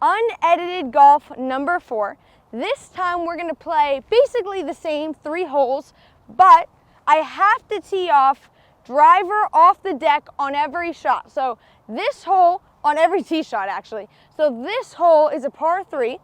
unedited golf number 4. This time we're gonna play basically the same 3 holes, but I have to tee off driver off the deck on every shot. So this hole, on every tee shot actually. So this hole is a par 3,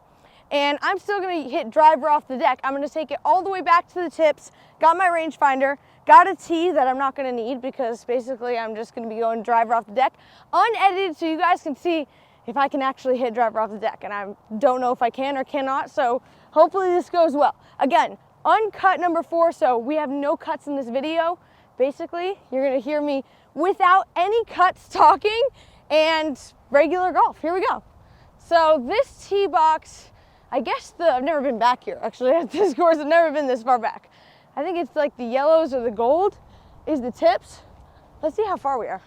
and I'm still gonna hit driver off the deck. I'm gonna take it all the way back to the tips, got my rangefinder, got a tee that I'm not gonna need because basically I'm just gonna be going driver off the deck, unedited, so you guys can see if I can actually hit driver off the deck, and I don't know if I can or cannot, so hopefully this goes well. Again, uncut number 4, so we have no cuts in this video. Basically, you're gonna hear me without any cuts talking and regular golf. Here we go. So this tee box, I guess I've never been back here actually at this course. I've never been this far back. I think it's like the yellows or the gold is the tips. Let's see how far we are.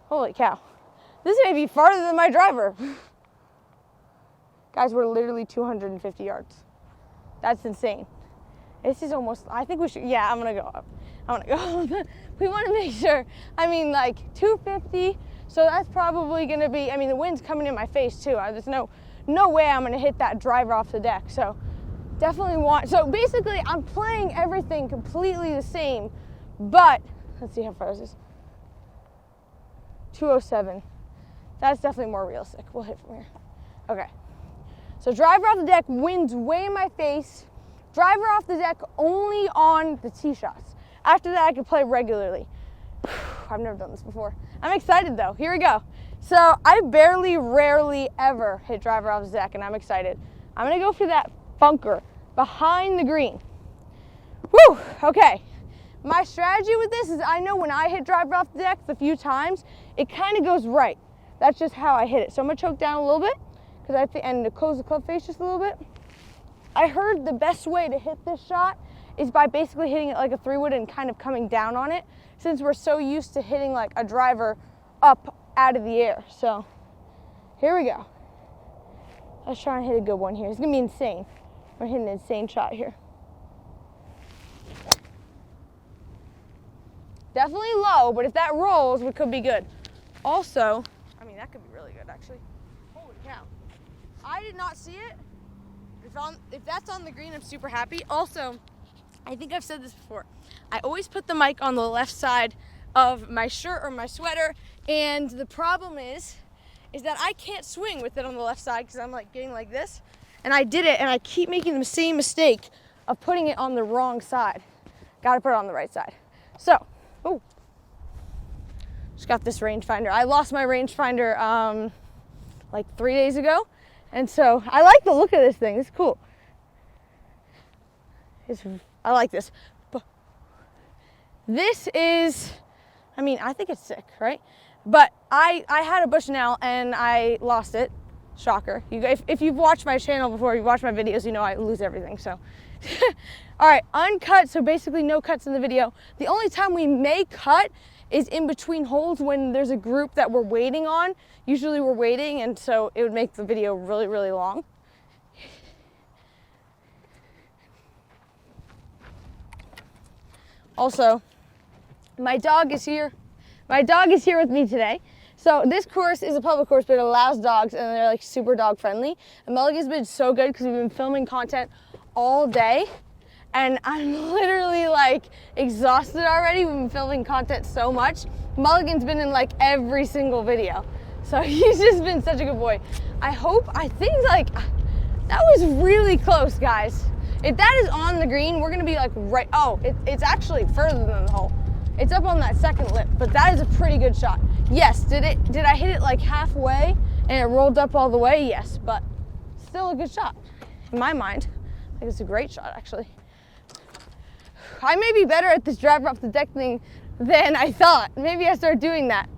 Holy cow. This may be farther than my driver. Guys, we're literally 250 yards. That's insane. This is almost, I think we should, yeah, I'm gonna go up. I'm gonna go up. We wanna make sure, I mean like 250, so that's probably gonna be, I mean the wind's coming in my face too. There's no way I'm gonna hit that driver off the deck, so definitely so basically I'm playing everything completely the same, but let's see how far this is. 207. That's definitely more realistic. We'll hit from here. Okay. So driver off the deck, wind's way in my face. Driver off the deck only on the tee shots. After that, I can play regularly. I've never done this before. I'm excited though. Here we go. So I rarely ever hit driver off the deck, and I'm excited. I'm gonna go for that bunker behind the green. Woo, okay. My strategy with this is I know when I hit driver off the deck a few times, it kind of goes right. That's just how I hit it. So I'm gonna choke down a little bit, and to close the club face just a little bit. I heard the best way to hit this shot is by basically hitting it like a 3-wood and kind of coming down on it, since we're so used to hitting like a driver up out of the air. So here we go. Let's try and hit a good one here. It's gonna be insane. We're hitting an insane shot here. Definitely low, but if that rolls, we could be good. Also, I mean, that could be really good, actually. Holy cow. I did not see it. If that's on the green, I'm super happy. Also, I think I've said this before. I always put the mic on the left side of my shirt or my sweater, and the problem is that I can't swing with it on the left side because I'm like getting like this. And I did it, and I keep making the same mistake of putting it on the wrong side. Gotta put it on the right side. So, oh, just got this rangefinder. I lost my rangefinder like 3 days ago, and so I like the look of this thing. It's cool. I like this. This is, I mean, I think it's sick, right? But I had a Bushnell and I lost it. Shocker. If you've watched my channel before, you've watched my videos, you know I lose everything, so. All right, uncut, so basically no cuts in the video. The only time we may cut is in between holes when there's a group that we're waiting on. Usually we're waiting, and so it would make the video really, really long. Also, my dog is here. My dog is here with me today. So this course is a public course, but it allows dogs, and they're like super dog friendly. And Mulligan's been so good because we've been filming content all day, and I'm literally like exhausted already. We've been filming content so much. Mulligan's been in like every single video. So he's just been such a good boy. I think like, that was really close, guys. If that is on the green, we're gonna be like right, oh, it's actually further than the hole. It's up on that second lip, but that is a pretty good shot. Yes, did I hit it like halfway and it rolled up all the way? Yes, but still a good shot. In my mind, I think it's a great shot, actually. I may be better at this driver off the deck thing than I thought. Maybe I start doing that.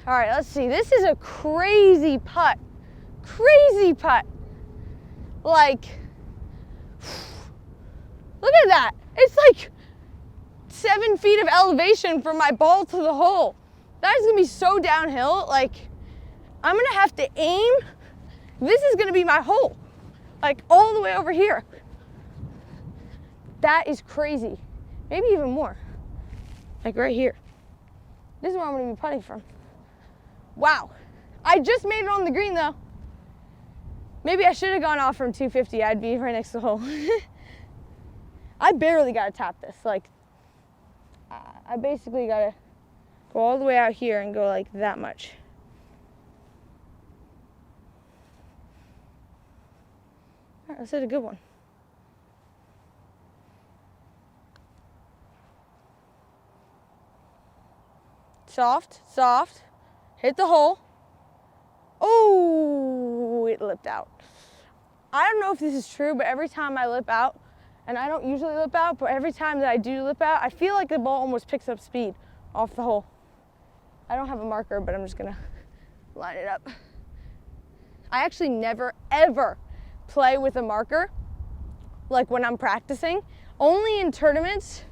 All right, let's see. This is a crazy putt. Crazy putt. Like, look at that. It's like 7 feet of elevation from my ball to the hole. That is gonna be so downhill. Like, I'm gonna have to aim. This is gonna be my hole, like all the way over here. That is crazy. Maybe even more, like right here. This is where I'm gonna be putting from. Wow. I just made it on the green though. Maybe I should have gone off from 250. I'd be right next to the hole. I barely got to tap this. Like, I basically got to go all the way out here and go like that much. All right, let's hit a good one. Soft, soft. Hit the hole. Oh, it lipped out. I don't know if this is true, but every time I lip out, and I don't usually lip out, but every time that I do lip out, I feel like the ball almost picks up speed off the hole. I don't have a marker, but I'm just gonna line it up. I actually never, ever play with a marker, like when I'm practicing. Only in tournaments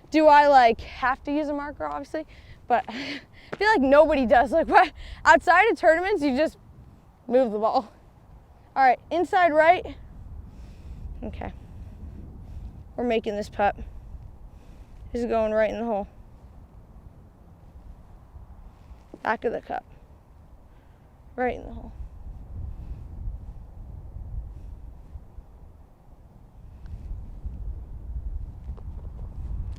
do I like have to use a marker, obviously, but I feel like nobody does. Like outside of tournaments, you just move the ball. All right, inside right. Okay. We're making this putt. This is going right in the hole. Back of the cup. Right in the hole.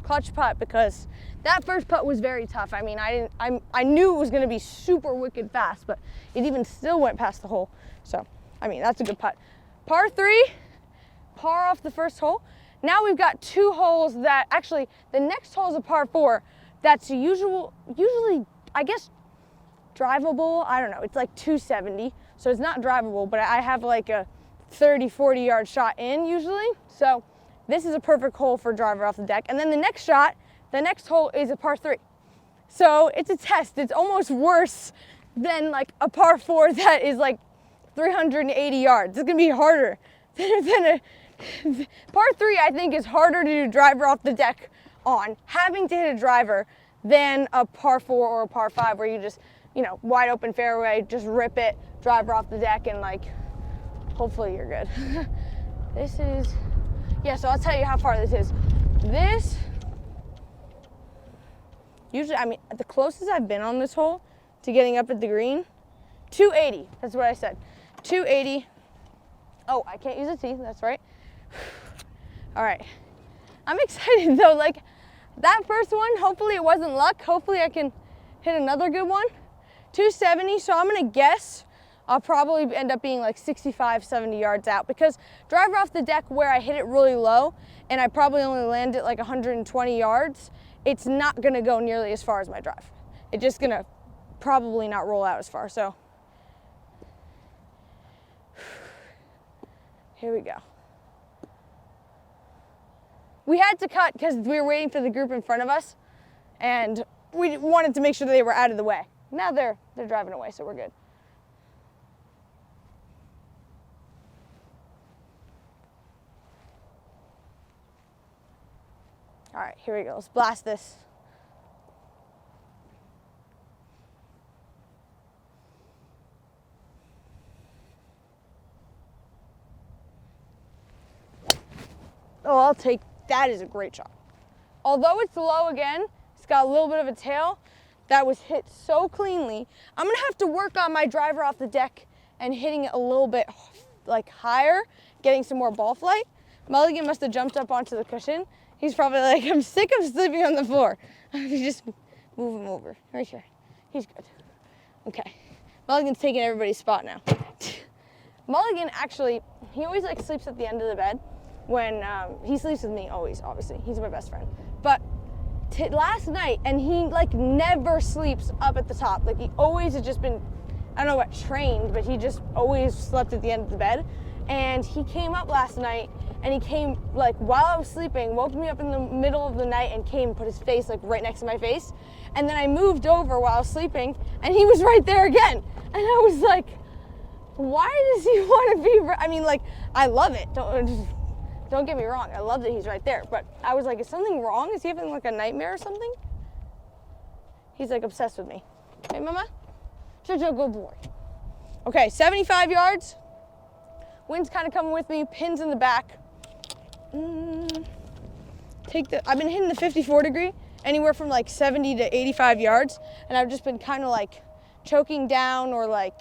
Clutch putt, because that first putt was very tough. I mean, I knew it was going to be super wicked fast, but it even still went past the hole. So, I mean, that's a good putt. Par 3, par off the first hole. Now we've got 2 holes that actually, the next hole is a par 4. That's usually, I guess, drivable. I don't know. It's like 270, so it's not drivable, but I have like a 30, 40 yard shot in usually. So this is a perfect hole for driver off the deck. And then the next shot, the next hole is a par 3. So it's a test. It's almost worse than like a par 4 that is like 380 yards. It's gonna be harder than a par 3. I think is harder to do driver off the deck on, having to hit a driver, than a par 4 or a par 5 where you just, you know, wide open fairway, just rip it, driver off the deck, and like, hopefully you're good. This is, yeah, so I'll tell you how far this is. This, usually, I mean, the closest I've been on this hole to getting up at the green, 280, that's what I said, 280. Oh, I can't use a tee, that's right. All right, I'm excited though, like that first one, hopefully it wasn't luck. Hopefully I can hit another good one. 270, so I'm gonna guess I'll probably end up being like 65, 70 yards out, because driver off the deck where I hit it really low and I probably only land it like 120 yards, it's not gonna go nearly as far as my drive. It's just gonna probably not roll out as far, so. Here we go. We had to cut because we were waiting for the group in front of us, and we wanted to make sure they were out of the way. Now they're driving away, so we're good. All right, here we go. Let's blast this. Oh, I'll take, that is a great shot. Although it's low again, it's got a little bit of a tail, that was hit so cleanly. I'm gonna have to work on my driver off the deck and hitting it a little bit like higher, getting some more ball flight. Mulligan must have jumped up onto the cushion. He's probably like, I'm sick of sleeping on the floor. You just move him over, right here. He's good. Okay, Mulligan's taking everybody's spot now. Mulligan actually, he always like sleeps at the end of the bed. When he sleeps with me always, obviously, he's my best friend. But last night, and he like never sleeps up at the top. Like he always has just been, I don't know what trained, but he just always slept at the end of the bed. And he came up last night, and he came like while I was sleeping, woke me up in the middle of the night and came and put his face like right next to my face. And then I moved over while I was sleeping, and he was right there again. And I was like, why does he want to be, I mean, like, I love it. Don't get me wrong, I love that he's right there, but I was like, is something wrong? Is he having like a nightmare or something? He's like obsessed with me. Hey, mama? Such a good boy. Okay, 75 yards. Wind's kind of coming with me, pins in the back. I've been hitting the 54 degree, anywhere from like 70 to 85 yards, and I've just been kind of like choking down or like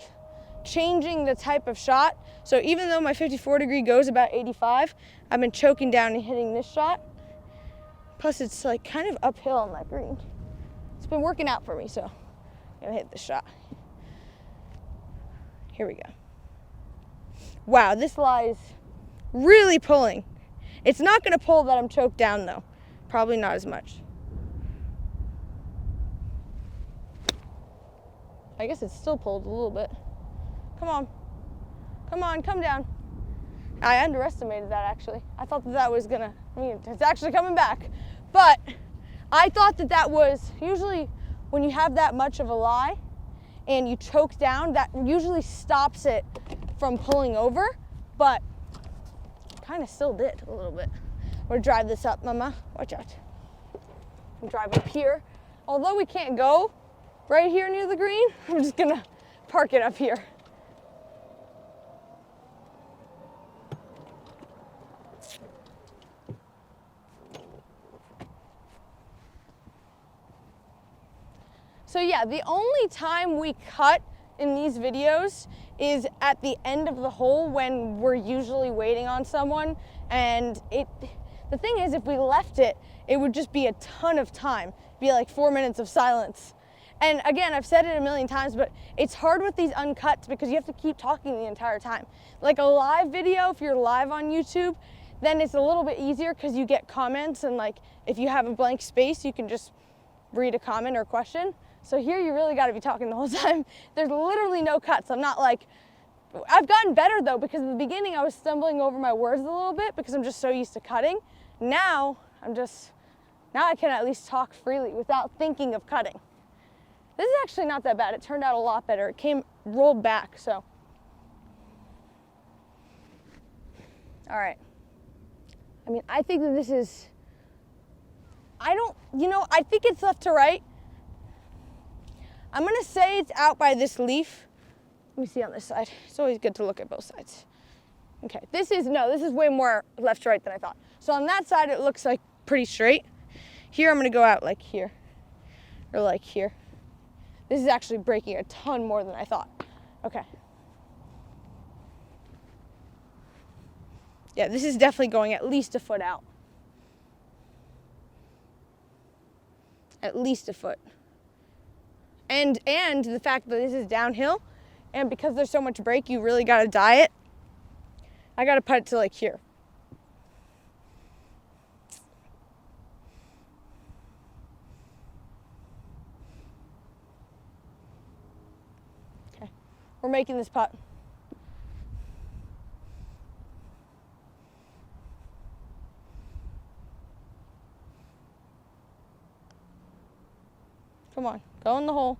changing the type of shot. So even though my 54 degree goes about 85, I've been choking down and hitting this shot. Plus it's like kind of uphill on that green. It's been working out for me, so I'm gonna hit this shot. Here we go. Wow, this lie's really pulling. It's not gonna pull that I'm choked down though. Probably not as much. I guess it's still pulled a little bit. Come on. Come on, come down. I underestimated that actually. I thought that was gonna, it's actually coming back. But I thought that was, usually when you have that much of a lie and you choke down, that usually stops it from pulling over, but kind of still did a little bit. We're gonna drive this up, mama, watch out. We'll drive up here. Although we can't go right here near the green, I'm just gonna park it up here. So yeah, the only time we cut in these videos is at the end of the hole when we're usually waiting on someone. And the thing is, if we left it, it would just be a ton of time. It'd be like 4 minutes of silence. And again, I've said it a million times, but it's hard with these uncuts because you have to keep talking the entire time. Like a live video, if you're live on YouTube, then it's a little bit easier because you get comments, and like if you have a blank space, you can just read a comment or question. So here you really got to be talking the whole time. There's literally no cuts. I'm not like, I've gotten better though, because in the beginning I was stumbling over my words a little bit because I'm just so used to cutting. Now I can at least talk freely without thinking of cutting. This is actually not that bad. It turned out a lot better. It rolled back, so. All right. I mean, I think that this is, I think it's left to right. I'm gonna say it's out by this leaf. Let me see on this side. It's always good to look at both sides. Okay, this is way more left to right than I thought. So on that side, it looks like pretty straight. Here, I'm gonna go out like here, or like here. This is actually breaking a ton more than I thought. Okay. Yeah, this is definitely going at least a foot out. At least a foot. And the fact that this is downhill, and because there's so much break, you really gotta die it. I gotta put it to like here. Okay, we're making this putt. Come on, go in the hole.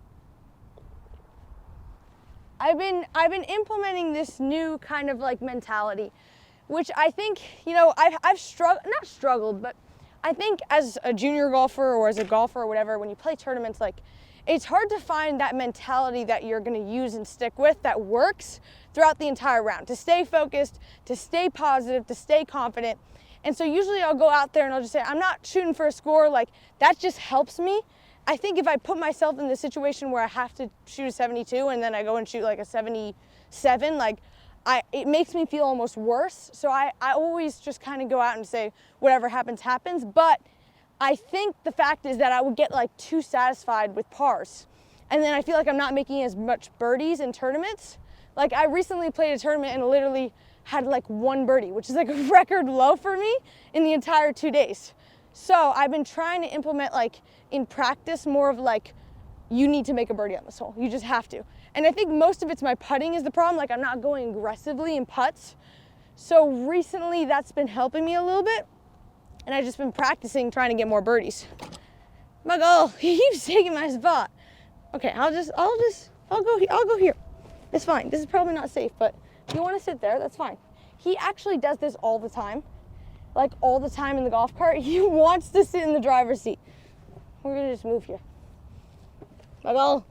I've been implementing this new kind of like mentality, which I think, I've not struggled, but I think as a junior golfer or as a golfer or whatever, when you play tournaments, like it's hard to find that mentality that you're gonna use and stick with that works throughout the entire round, to stay focused, to stay positive, to stay confident. And so usually I'll go out there and I'll just say, I'm not shooting for a score, like that just helps me. I think if I put myself in the situation where I have to shoot a 72 and then I go and shoot like a 77, like it makes me feel almost worse. So I always just kind of go out and say, whatever happens, happens. But I think the fact is that I would get like too satisfied with pars. And then I feel like I'm not making as much birdies in tournaments. Like I recently played a tournament and literally had like 1 birdie, which is like a record low for me in the entire 2 days. So I've been trying to implement like in practice more of like, you need to make a birdie on this hole. You just have to. And I think most of it's my putting is the problem. Like I'm not going aggressively in putts. So recently that's been helping me a little bit. And I've just been practicing trying to get more birdies. My goal, he keeps taking my spot. Okay, I'll go here. It's fine. This is probably not safe, but if you want to sit there, that's fine. He actually does this all the time. Like all the time in the golf cart. He wants to sit in the driver's seat. We're gonna just move here. My goal.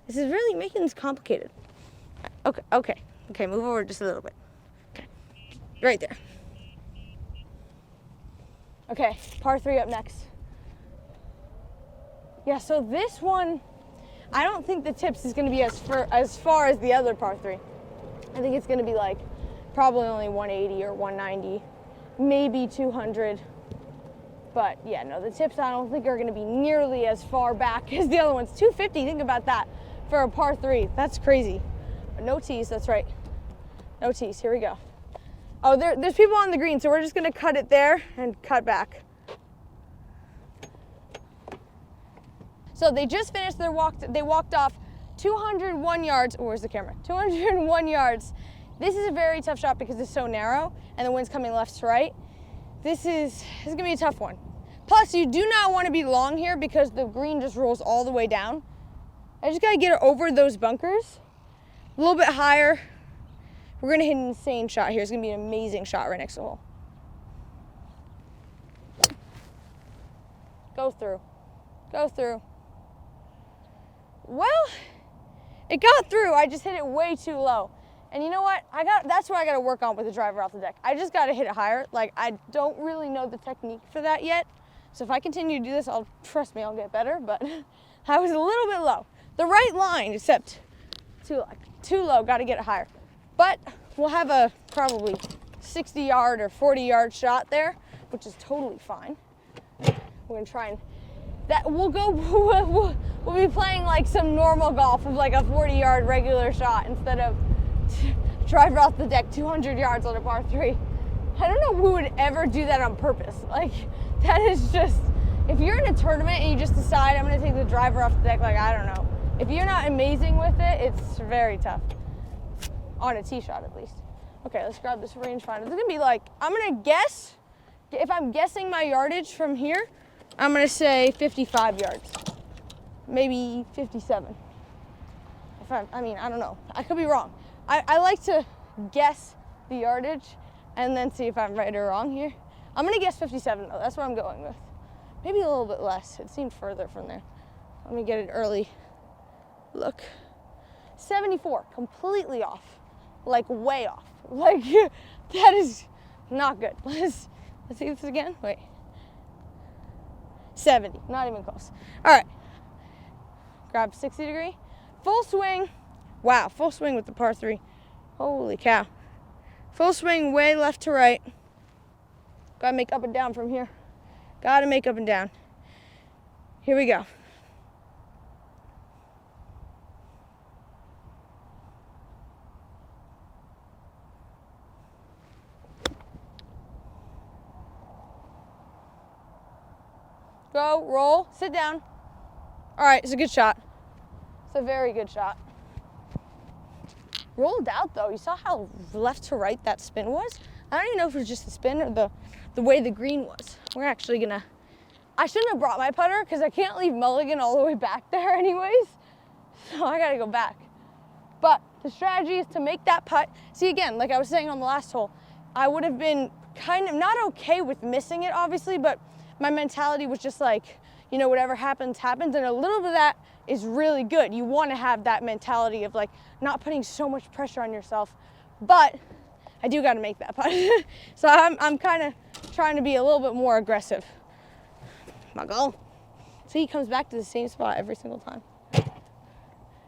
This is really making this complicated. Okay, move over just a little bit. Okay, right there. Okay, par 3 up next. Yeah, so this one, I don't think the tips is gonna be as far as the other par 3. I think it's gonna be like probably only 180 or 190, maybe 200. But yeah, no, the tips I don't think are gonna be nearly as far back as the other ones. 250, think about that for a par 3. That's crazy. But no tees, that's right. No tees, here we go. Oh, there's people on the green, so we're just gonna cut it there and cut back. So they just finished their walk. They walked off 201 yards. Oh, where's the camera? 201 yards. This is a very tough shot because it's so narrow and the wind's coming left to right. This is gonna be a tough one. Plus, you do not want to be long here because the green just rolls all the way down. I just gotta get it over those bunkers, a little bit higher. We're gonna hit an insane shot here. It's gonna be an amazing shot right next to the hole. Go through, go through. Well, it got through. I just hit it way too low. And you know what? That's where I gotta work on with the driver off the deck. I just gotta hit it higher. Like, I don't really know the technique for that yet. So if I continue to do this, trust me, I'll get better, but I was a little bit low. The right line, except too low, gotta get it higher. But we'll have a probably 60 yard or 40 yard shot there, which is totally fine. We're gonna try and, we'll be playing like some normal golf of like a 40 yard regular shot instead of driver off the deck 200 yards on a par 3. I don't know who would ever do that on purpose. Like, that is just, if you're in a tournament and you just decide I'm gonna take the driver off the deck, like, I don't know. If you're not amazing with it, it's very tough. On a tee shot, at least. Okay, let's grab this rangefinder. It's gonna be like, I'm gonna guess, if I'm guessing my yardage from here, I'm gonna say 55 yards. Maybe 57. I mean, I don't know. I could be wrong. I like to guess the yardage and then see if I'm right or wrong here. I'm gonna guess 57 though. That's what I'm going with. Maybe a little bit less. It seemed further from there. Let me get an early look. 74, completely off. Like way off. Like, that is not good. Let's see this again. Wait. 70, not even close. All right. Grab 60 degree. Full swing. Wow, full swing with the par 3. Holy cow. Full swing way left to right. Gotta make up and down from here. Gotta make up and down. Here we go. Go, roll, sit down. All right, it's a good shot. It's a very good shot. Rolled out though. You saw how left to right that spin was? I don't even know if it was just the spin or the way the green was. We're actually gonna, I shouldn't have brought my putter because I can't leave Mulligan all the way back there anyways. So I gotta go back. But the strategy is to make that putt. See, again, like I was saying on the last hole, I would have been kind of not okay with missing it obviously, but my mentality was just like, you know, whatever happens, happens. And a little bit of that is really good. You want to have that mentality of like not putting so much pressure on yourself. But I do got to make that putt. So I'm kind of trying to be a little bit more aggressive. Muggle. So he comes back to the same spot every single time. All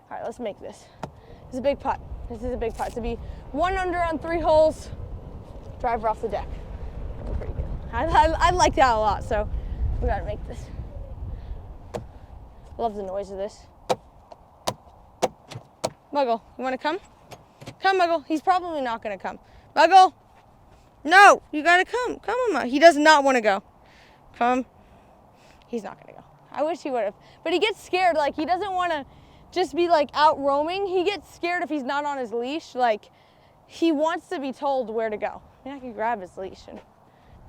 right, let's make this. This is a big putt. This is a big putt. To be 1 under on 3 holes, driver off the deck. That's pretty good. I like that a lot, so we got to make this. Love the noise of this. Muggle, you want to come? Come, Muggle. He's probably not going to come. Muggle! No! You got to come. Come on, Muggle. He does not want to go. Come. He's not going to go. I wish he would have. But he gets scared. Like, he doesn't want to just be, like, out roaming. He gets scared if he's not on his leash. Like, he wants to be told where to go. I mean, I could grab his leash and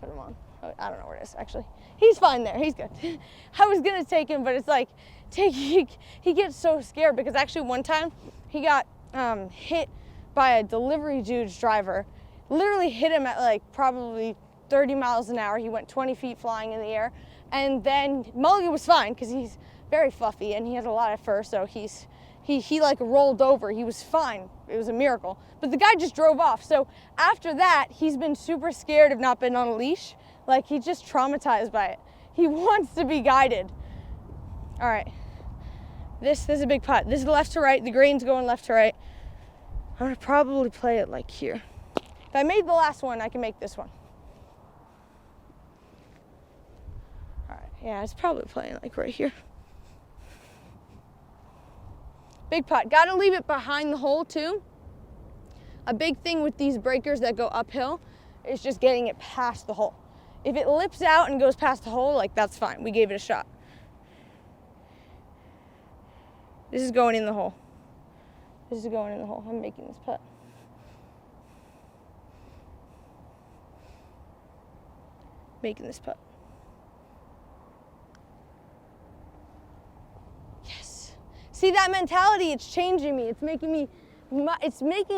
put him on. I don't know where it is, actually. He's fine there. He's good. I was going to take him, but it's like, he gets so scared because actually one time he got hit by a delivery dude's driver. Literally hit him at like probably 30 miles an hour. He went 20 feet flying in the air. And then Mulligan was fine because he's very fluffy and he has a lot of fur, so he like rolled over. He was fine. It was a miracle. But the guy just drove off. So after that, he's been super scared of not being on a leash. Like, he's just traumatized by it. He wants to be guided. All right. This is a big putt. This is left to right. The green's going left to right. I'm gonna probably play it like here. If I made the last one, I can make this one. All right, yeah, it's probably playing like right here. Big putt. Gotta leave it behind the hole too. A big thing with these breakers that go uphill is just getting it past the hole. If it lips out and goes past the hole, like that's fine. We gave it a shot. This is going in the hole. This is going in the hole. I'm making this putt. Making this putt. Yes. See that mentality? It's changing me. It's making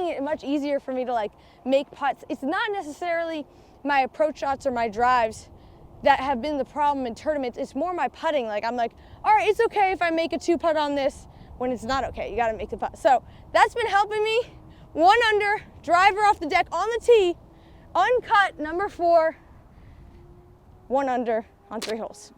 it much easier for me to like make putts. It's not necessarily my approach shots or my drives that have been the problem in tournaments. It's more my putting. Like I'm like, all right, it's okay if I make a 2-putt on this, when it's not okay. You gotta make the putt. So that's been helping me. 1 under, driver off the deck on the tee, uncut, number 4, 1 under on 3 holes.